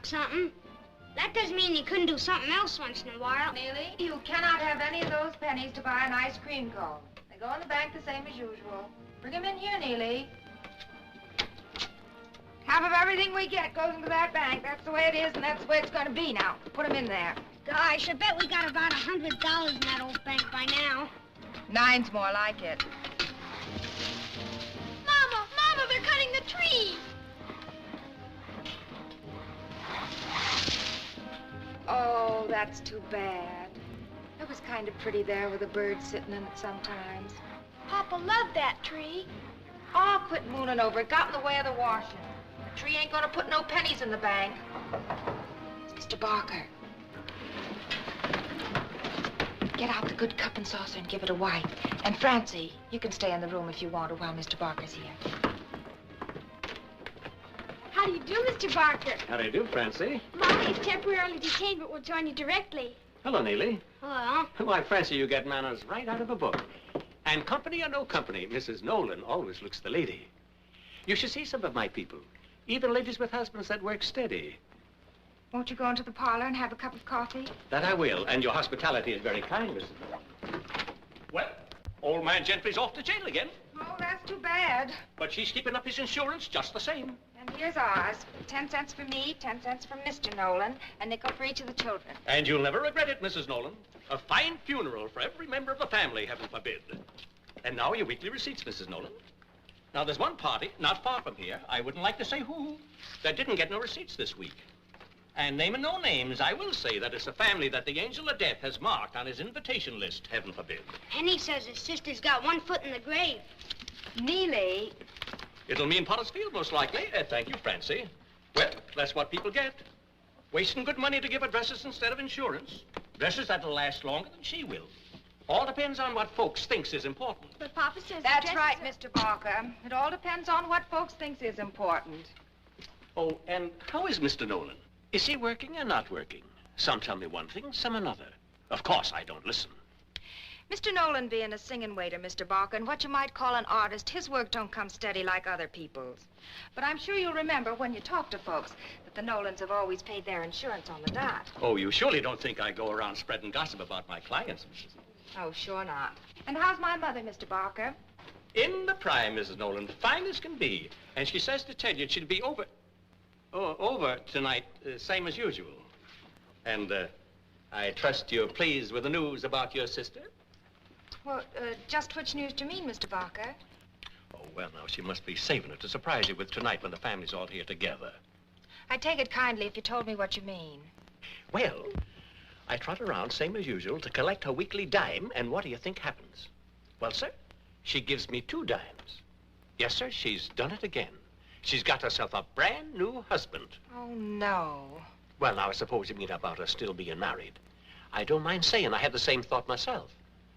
Something. That doesn't mean you couldn't do something else once in a while. Neely, you cannot have any of those pennies to buy an ice cream cone. They go in the bank the same as usual. Bring them in here, Neely. Half of everything we get goes into that bank. That's the way it is, and that's the way it's going to be now. Put them in there. Gosh, I bet we got about $100 in that old bank by now. 9's more like it. Mama, they're cutting the tree. Oh, that's too bad. It was kind of pretty there with a bird sitting in it sometimes. Papa loved that tree. Oh, quit mooning over it. Got in the way of the washing. The tree ain't gonna put no pennies in the bank. It's Mr. Barker. Get out the good cup and saucer and give it a wipe. And Francie, you can stay in the room if you want to while Mr. Barker's here. How do you do, Mr. Barker? How do you do, Francie? Mom is temporarily detained, but we'll join you directly. Hello, Neely. Hello. Why, Francie, you get manners right out of a book. And company or no company, Mrs. Nolan always looks the lady. You should see some of my people, even ladies with husbands that work steady. Won't you go into the parlor and have a cup of coffee? That I will, and your hospitality is very kind, Mrs. Nolan. Well, old man Gentry's off to jail again. Oh, that's too bad. But she's keeping up his insurance just the same. And here's ours. 10 cents for me, 10 cents for Mr. Nolan, a nickel for each of the children. And you'll never regret it, Mrs. Nolan. A fine funeral for every member of the family, heaven forbid. And now your weekly receipts, Mrs. Nolan. Now, there's one party, not far from here, I wouldn't like to say who, that didn't get no receipts this week. And naming no names, I will say that it's a family that the angel of death has marked on his invitation list, heaven forbid. Henny says his sister's got one foot in the grave. Neely. It'll mean Potter's Field, most likely. Thank you, Francie. Well, that's what people get. Wasting good money to give her dresses instead of insurance. Dresses that'll last longer than she will. All depends on what folks thinks is important. But Papa says that's right, Mr. Barker. It all depends on what folks thinks is important. Oh, and how is Mr. Nolan? Is he working or not working? Some tell me one thing, some another. Of course, I don't listen. Mr. Nolan being a singing waiter, Mr. Barker, and what you might call an artist, his work don't come steady like other people's. But I'm sure you'll remember when you talk to folks that the Nolans have always paid their insurance on the dot. Oh, you surely don't think I go around spreading gossip about my clients, Mrs. Oh, sure not. And how's my mother, Mr. Barker? In the prime, Mrs. Nolan, fine as can be. And she says to tell you she'll be over tonight, same as usual. And I trust you're pleased with the news about your sister? Well, just which news do you mean, Mr. Barker? Oh, well, now, she must be saving it to surprise you with tonight when the family's all here together. I'd take it kindly if you told me what you mean. Well, I trot around, same as usual, to collect her weekly dime, and what do you think happens? Well, sir, she gives me 2 dimes. Yes, sir, she's done it again. She's got herself a brand new husband. Oh, no. Well, now, I suppose you mean about her still being married. I don't mind saying I had the same thought myself.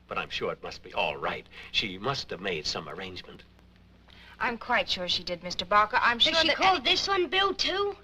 But I'm sure it must be all right. She must have made some arrangement. I'm quite sure she did, Mr. Barker. I'm sure she called this one Bill, too?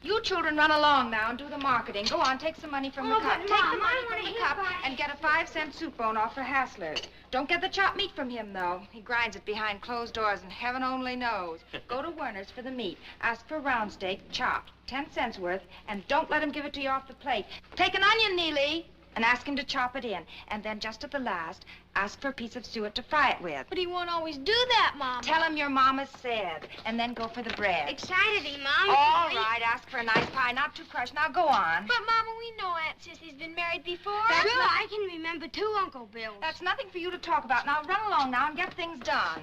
You children run along now and do the marketing. Go on, take some money from the cup. Take the money from the cup and get a 5-cent soup bone off for Hassler. Don't get the chopped meat from him, though. He grinds it behind closed doors, and heaven only knows. Go to Werner's for the meat. Ask for round steak, chopped, 10 cents worth, and don't let him give it to you off the plate. Take an onion, Neely, and ask him to chop it in. And then just at the last, ask for a piece of suet to fry it with. But he won't always do that, Mama. Tell him your mama said, and then go for the bread. Excited him, Mom. All right, ask for a nice pie, not too crushed. Now go on. But, Mama, we know Aunt Sissy's been married before. That's true. I can remember 2 Uncle Bills. That's nothing for you to talk about. Now run along now and get things done.